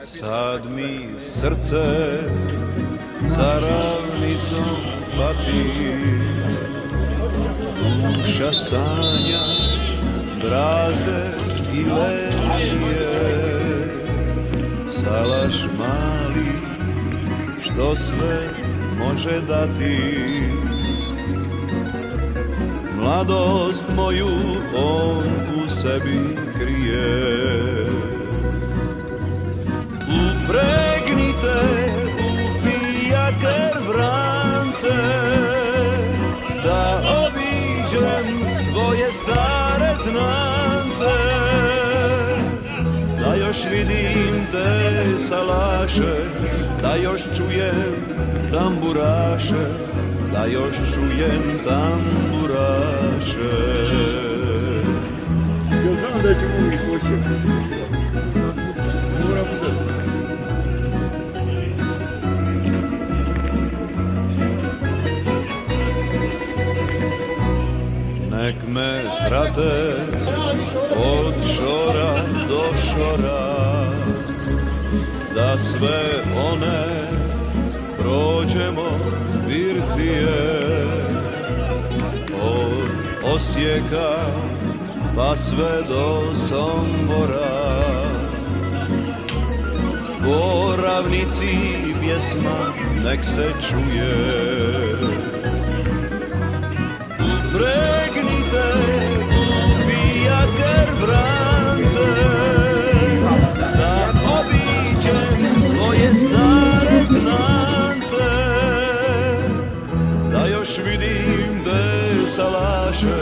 Sad mi srce za ravnicom pati, duša sanja brazde i letije, salaš mali što sve može dati. Mladost moju on u sebi krije. Upregnite u fijaker vrance, da obiđem svoje stare znance, da još vidim te salaše, da još čujem tamburaše, da još čujem tamburaše. Ja znam da ćemo uvijek početi. Moramo da... Nek me prate od šora do šora, da sve one prođemo virtije, od Osijeka pa sve do Sombora. Po ravnici pjesma nek se čuje. Upregnite u fijaker vrance, da obiđem svoje stare znance, da još vidim te salaše,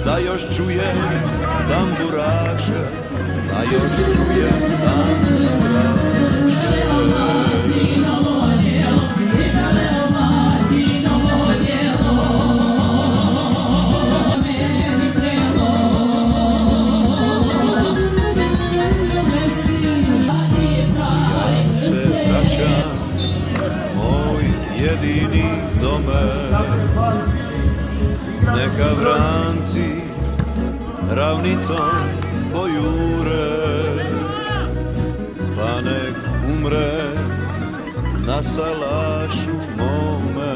da još čujem tamburaše, da još čujem tamburaše. Jedini dome, neka vranci ravnicom pojure, pa nek umre na salašu mome.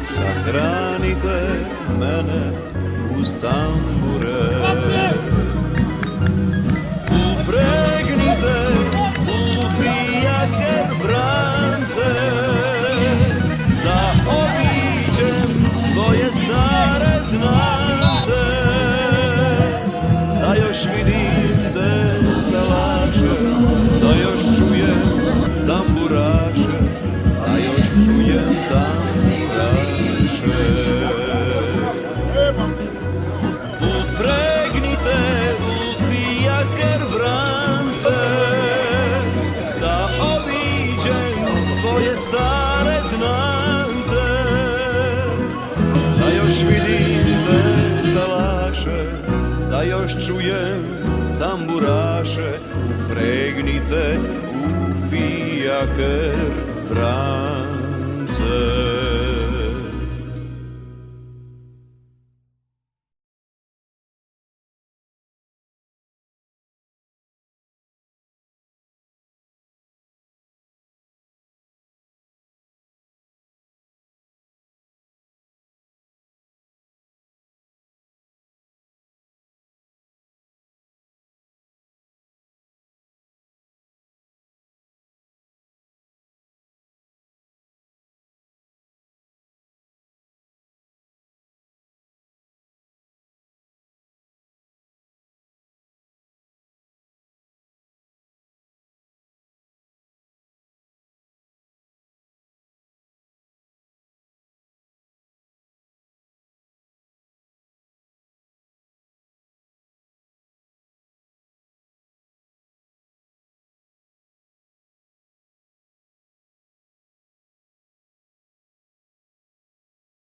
Sahranite mene uz tambure. Upregnite u fijaker vrance, da obiđem svoje stare znance, da još vidim te salaše, da još čujem tamburaše, da još čujem tamburaše. Upregnite u fijaker vrance, da obiđem svoje stare znance, da još vidim te salaše, da još čujem tamburaše. Upregnite u fijaker vrance.